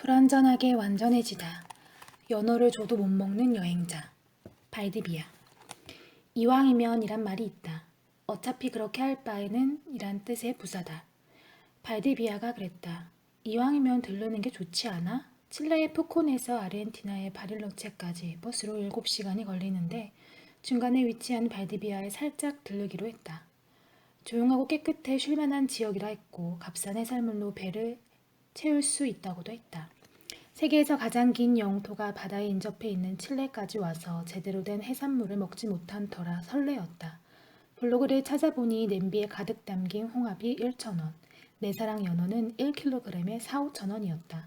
불완전하게 완전해지다. 연어를 줘도 못 먹는 여행자. 발디비아. 이왕이면 이란 말이 있다. 어차피 그렇게 할 바에는 이란 뜻의 부사다. 발디비아가 그랬다. 이왕이면 들르는 게 좋지 않아? 칠레의 푸콘에서 아르헨티나의 바릴로체까지 버스로 7시간이 걸리는데 중간에 위치한 발디비아에 살짝 들르기로 했다. 조용하고 깨끗해 쉴만한 지역이라 했고 값싼 해산물로 배를 채울 수 있다고도 했다. 세계에서 가장 긴 영토가 바다에 인접해 있는 칠레까지 와서 제대로 된 해산물을 먹지 못한 터라 설레었다. 블로그를 찾아보니 냄비에 가득 담긴 홍합이 1,000원, 내 사랑 연어는 1kg에 4,000~5,000원이었다.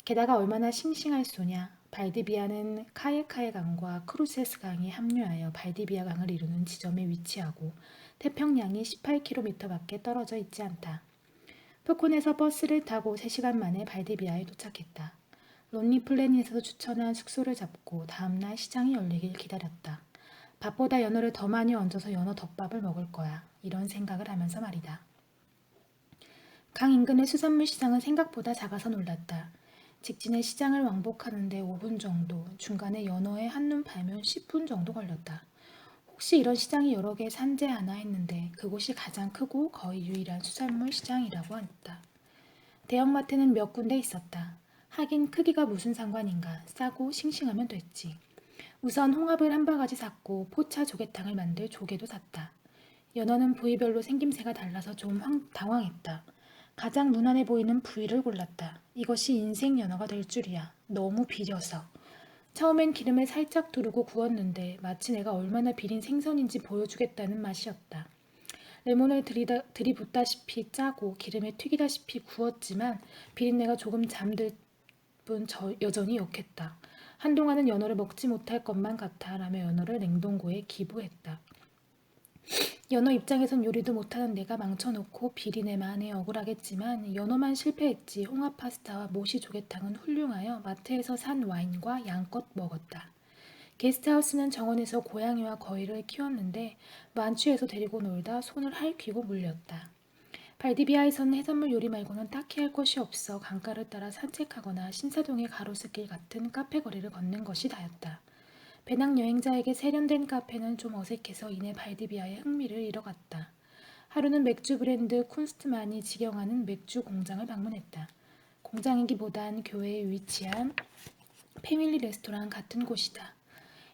게다가 얼마나 싱싱할 소냐. 발디비아는 카예카예 강과 크루세스 강이 합류하여 발디비아 강을 이루는 지점에 위치하고 태평양이 18km밖에 떨어져 있지 않다. 푸콘에서 버스를 타고 3시간 만에 발디비아에 도착했다. 론리 플래닛에서 추천한 숙소를 잡고 다음날 시장이 열리길 기다렸다. 밥보다 연어를 더 많이 얹어서 연어 덮밥을 먹을 거야. 이런 생각을 하면서 말이다. 강 인근의 수산물 시장은 생각보다 작아서 놀랐다. 직진의 시장을 왕복하는데 5분 정도, 중간에 연어에 한눈 팔면 10분 정도 걸렸다. 혹시 이런 시장이 여러 개 산재하나 했는데 그곳이 가장 크고 거의 유일한 수산물 시장이라고 했다. 대형마트는 몇 군데 있었다. 하긴 크기가 무슨 상관인가. 싸고 싱싱하면 됐지. 우선 홍합을 한 바가지 샀고 포차 조개탕을 만들 조개도 샀다. 연어는 부위별로 생김새가 달라서 좀 당황했다. 가장 무난해 보이는 부위를 골랐다. 이것이 인생 연어가 될 줄이야. 너무 비려서. 처음엔 기름에 살짝 두르고 구웠는데 마치 내가 얼마나 비린 생선인지 보여주겠다는 맛이었다. 레몬을 들이붓다시피 짜고 기름에 튀기다시피 구웠지만 비린내가 조금 잠들 뿐 여전히 역했다. 한동안은 연어를 먹지 못할 것만 같아 라며 연어를 냉동고에 기부했다. 연어 입장에선 요리도 못하는 내가 망쳐놓고 비린내만에 억울하겠지만 연어만 실패했지 홍합 파스타와 모시 조개탕은 훌륭하여 마트에서 산 와인과 양껏 먹었다. 게스트하우스는 정원에서 고양이와 거위를 키웠는데 만취해서 데리고 놀다 손을 할퀴고 물렸다. 발디비아에서는 해산물 요리 말고는 딱히 할 것이 없어 강가를 따라 산책하거나 신사동의 가로수길 같은 카페 거리를 걷는 것이 다였다. 배낭 여행자에게 세련된 카페는 좀 어색해서 이내 발디비아의 흥미를 잃어갔다. 하루는 맥주 브랜드 쿤스트만이 직영하는 맥주 공장을 방문했다. 공장이기보단 교외에 위치한 패밀리 레스토랑 같은 곳이다.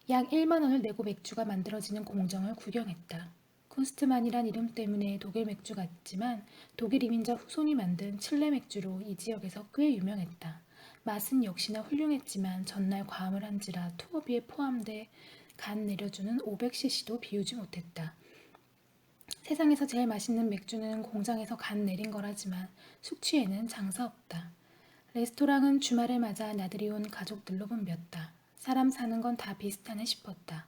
약 1만 원을 내고 맥주가 만들어지는 공정을 구경했다. 쿤스트만이란 이름 때문에 독일 맥주 같지만 독일 이민자 후손이 만든 칠레 맥주로 이 지역에서 꽤 유명했다. 맛은 역시나 훌륭했지만 전날 과음을 한지라 투어비에 포함돼 간 내려주는 500cc도 비우지 못했다. 세상에서 제일 맛있는 맥주는 공장에서 간 내린 거라지만 숙취에는 장사 없다. 레스토랑은 주말을 맞아 나들이 온 가족들로 붐볐다. 사람 사는 건 다 비슷하네 싶었다.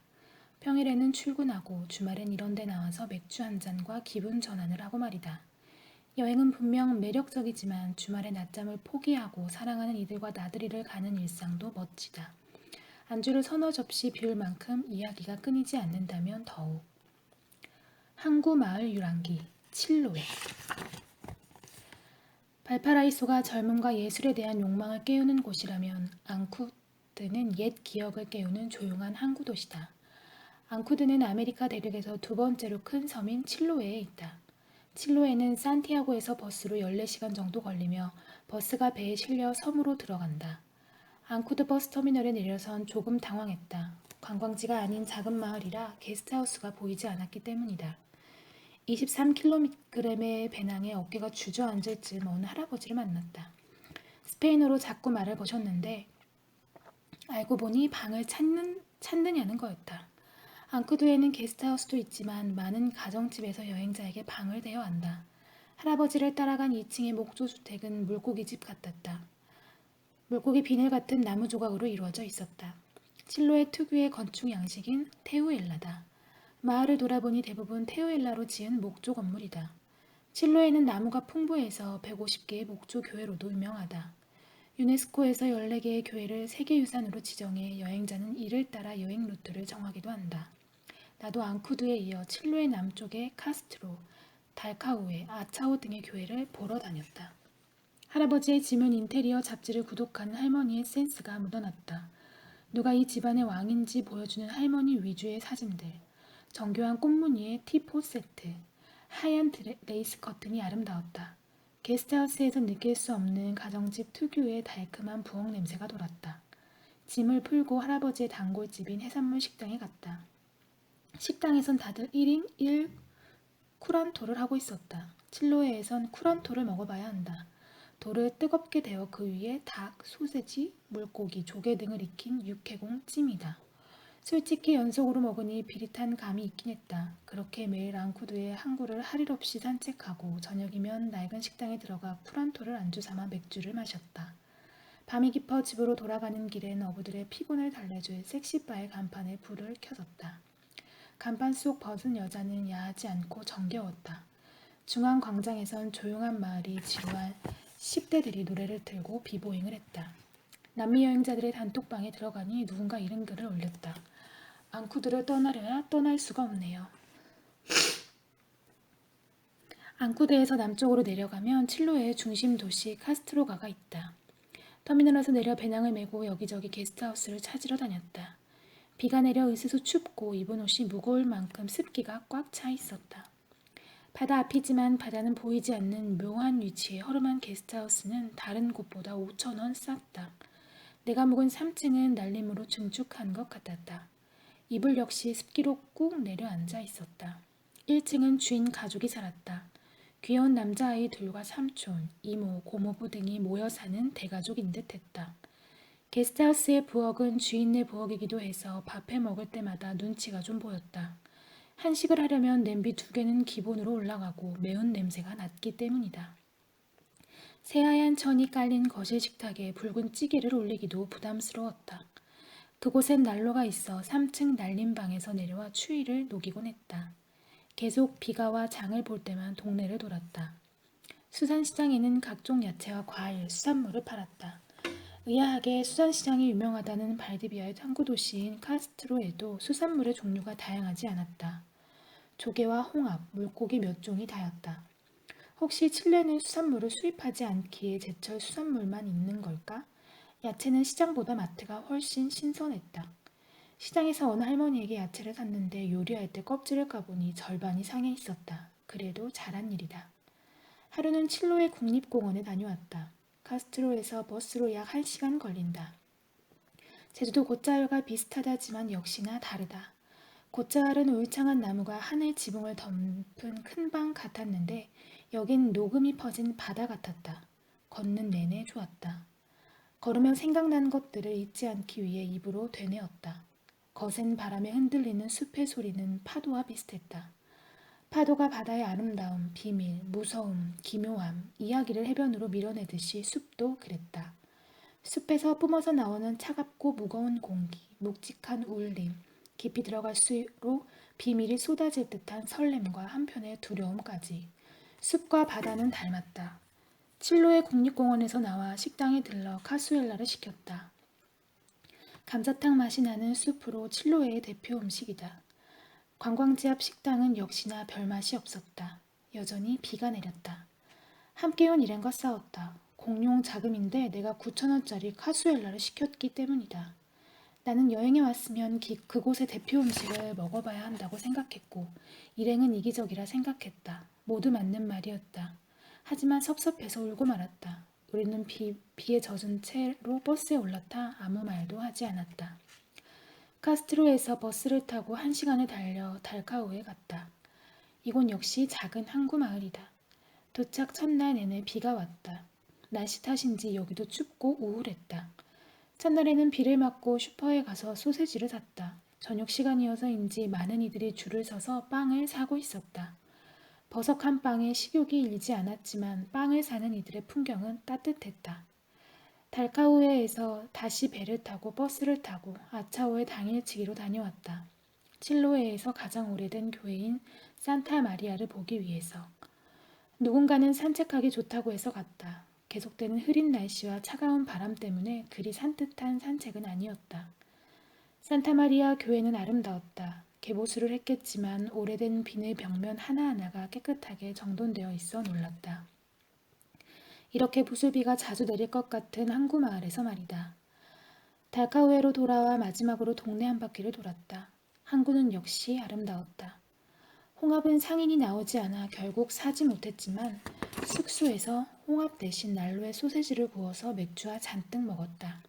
평일에는 출근하고 주말엔 이런 데 나와서 맥주 한 잔과 기분 전환을 하고 말이다. 여행은 분명 매력적이지만 주말에 낮잠을 포기하고 사랑하는 이들과 나들이를 가는 일상도 멋지다. 안주를 서너 접시 비울 만큼 이야기가 끊이지 않는다면 더욱. 항구 마을 유랑기 칠로에. 발파라이소가 젊음과 예술에 대한 욕망을 깨우는 곳이라면 앙쿠드는 옛 기억을 깨우는 조용한 항구 도시다. 앙쿠드는 아메리카 대륙에서 두 번째로 큰 섬인 칠로에에 있다. 칠로에는 산티아고에서 버스로 14시간 정도 걸리며 버스가 배에 실려 섬으로 들어간다. 앙쿠드 버스터미널에 내려선 조금 당황했다. 관광지가 아닌 작은 마을이라 게스트하우스가 보이지 않았기 때문이다. 23kg의 배낭에 어깨가 주저앉을 쯤 어느 할아버지를 만났다. 스페인어로 자꾸 말을 거셨는데 알고 보니 방을 찾느냐는 거였다. 앙쿠드에는 게스트하우스도 있지만 많은 가정집에서 여행자에게 방을 대여한다. 할아버지를 따라간 2층의 목조주택은 물고기집 같았다. 물고기 비늘 같은 나무 조각으로 이루어져 있었다. 칠로의 특유의 건축 양식인 테우엘라다. 마을을 돌아보니 대부분 테우엘라로 지은 목조 건물이다. 칠로에는 나무가 풍부해서 150개의 목조 교회로도 유명하다. 유네스코에서 14개의 교회를 세계유산으로 지정해 여행자는 이를 따라 여행 루트를 정하기도 한다. 나도 앙쿠드에 이어 칠로의 남쪽의 카스트로, 달카우에, 아차오 등의 교회를 보러 다녔다. 할아버지의 짐은 인테리어 잡지를 구독하는 할머니의 센스가 묻어났다. 누가 이 집안의 왕인지 보여주는 할머니 위주의 사진들, 정교한 꽃무늬의 티포 세트, 하얀 레이스 커튼이 아름다웠다. 게스트하우스에서 느낄 수 없는 가정집 특유의 달콤한 부엌 냄새가 돌았다. 짐을 풀고 할아버지의 단골집인 해산물 식당에 갔다. 식당에선 다들 1인 1 쿠란토를 하고 있었다. 칠로에에선 쿠란토를 먹어봐야 한다. 돌을 뜨겁게 데워 그 위에 닭, 소세지, 물고기, 조개 등을 익힌 육해공 찜이다. 솔직히 연속으로 먹으니 비릿한 감이 있긴 했다. 그렇게 매일 앙쿠드에 항구를 할 일 없이 산책하고 저녁이면 낡은 식당에 들어가 쿠란토를 안주 삼아 맥주를 마셨다. 밤이 깊어 집으로 돌아가는 길엔 어부들의 피곤을 달래줄 섹시바의 간판에 불을 켜졌다. 간판 속 벗은 여자는 야하지 않고 정겨웠다. 중앙 광장에선 조용한 마을이 지루한 10대들이 노래를 틀고 비보잉을 했다. 남미 여행자들의 단톡방에 들어가니 누군가 이런 글을 올렸다. 앙쿠드를 떠나려야 떠날 수가 없네요. 앙쿠드에서 남쪽으로 내려가면 칠로의 중심 도시 카스트로가가 있다. 터미널에서 내려 배낭을 메고 여기저기 게스트하우스를 찾으러 다녔다. 비가 내려 으스스 춥고 입은 옷이 무거울 만큼 습기가 꽉 차 있었다. 바다 앞이지만 바다는 보이지 않는 묘한 위치의 허름한 게스트하우스는 다른 곳보다 5,000원 쌌다. 내가 묵은 3층은 날림으로 증축한 것 같았다. 이불 역시 습기로 꾹 내려앉아 있었다. 1층은 주인 가족이 살았다. 귀여운 남자아이 둘과 삼촌, 이모, 고모부 등이 모여 사는 대가족인 듯 했다. 게스트하우스의 부엌은 주인네 부엌이기도 해서 밥해 먹을 때마다 눈치가 좀 보였다. 한식을 하려면 냄비 2개는 기본으로 올라가고 매운 냄새가 났기 때문이다. 새하얀 천이 깔린 거실 식탁에 붉은 찌개를 올리기도 부담스러웠다. 그곳엔 난로가 있어 3층 날림방에서 내려와 추위를 녹이곤 했다. 계속 비가 와 장을 볼 때만 동네를 돌았다. 수산시장에는 각종 야채와 과일, 수산물을 팔았다. 의아하게 수산시장이 유명하다는 발디비아의 항구도시인 카스트로에도 수산물의 종류가 다양하지 않았다. 조개와 홍합, 물고기 몇 종이 다였다. 혹시 칠레는 수산물을 수입하지 않기에 제철 수산물만 있는 걸까? 야채는 시장보다 마트가 훨씬 신선했다. 시장에서 어느 할머니에게 야채를 샀는데 요리할 때 껍질을 까보니 절반이 상해 있었다. 그래도 잘한 일이다. 하루는 칠로의 국립공원에 다녀왔다. 카스트로에서 버스로 약 1시간 걸린다. 제주도 곶자열과 비슷하다지만 역시나 다르다. 곶자알은 울창한 나무가 하늘 지붕을 덮은 큰 방 같았는데 여긴 녹음이 퍼진 바다 같았다. 걷는 내내 좋았다. 걸으며 생각난 것들을 잊지 않기 위해 입으로 되뇌었다. 거센 바람에 흔들리는 숲의 소리는 파도와 비슷했다. 파도가 바다의 아름다움, 비밀, 무서움, 기묘함, 이야기를 해변으로 밀어내듯이 숲도 그랬다. 숲에서 뿜어져 나오는 차갑고 무거운 공기, 묵직한 울림, 깊이 들어갈수록 비밀이 쏟아질 듯한 설렘과 한편의 두려움까지. 숲과 바다는 닮았다. 칠로의 국립공원에서 나와 식당에 들러 카수엘라를 시켰다. 감자탕 맛이 나는 숲으로 칠로의 대표 음식이다. 관광지 앞 식당은 역시나 별맛이 없었다. 여전히 비가 내렸다. 함께 온 일행과 싸웠다. 공용 자금인데 내가 9,000원짜리 카수엘라를 시켰기 때문이다. 나는 여행에 왔으면 그곳의 대표 음식을 먹어봐야 한다고 생각했고 일행은 이기적이라 생각했다. 모두 맞는 말이었다. 하지만 섭섭해서 울고 말았다. 우리는 비에 젖은 채로 버스에 올라타 아무 말도 하지 않았다. 카스트로에서 버스를 타고 1시간을 달려 달카오에 갔다. 이곳 역시 작은 항구 마을이다. 도착 첫날 내내 비가 왔다. 날씨 탓인지 여기도 춥고 우울했다. 첫날에는 비를 맞고 슈퍼에 가서 소세지를 샀다. 저녁 시간이어서인지 많은 이들이 줄을 서서 빵을 사고 있었다. 버석한 빵에 식욕이 일지 않았지만 빵을 사는 이들의 풍경은 따뜻했다. 달카우에에서 다시 배를 타고 버스를 타고 아차오에 당일치기로 다녀왔다. 칠로에에서 가장 오래된 교회인 산타 마리아를 보기 위해서. 누군가는 산책하기 좋다고 해서 갔다. 계속되는 흐린 날씨와 차가운 바람 때문에 그리 산뜻한 산책은 아니었다. 산타마리아 교회는 아름다웠다. 개보수를 했겠지만 오래된 비늘 벽면 하나하나가 깨끗하게 정돈되어 있어 놀랐다. 이렇게 부슬비가 자주 내릴 것 같은 항구 마을에서 말이다. 달카우에로 돌아와 마지막으로 동네 한 바퀴를 돌았다. 항구는 역시 아름다웠다. 홍합은 상인이 나오지 않아 결국 사지 못했지만 숙소에서 홍합 대신 난로에 소세지를 구워서 맥주와 잔뜩 먹었다.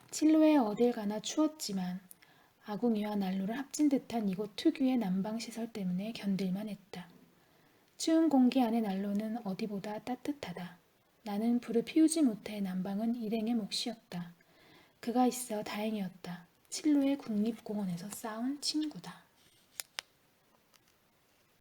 칠로에 어딜 가나 추웠지만 아궁이와 난로를 합친 듯한 이곳 특유의 난방시설 때문에 견딜만 했다. 추운 공기 안의 난로는 어디보다 따뜻하다. 나는 불을 피우지 못해 난방은 일행의 몫이었다. 그가 있어 다행이었다. 칠로의 국립공원에서 싸운 친구다.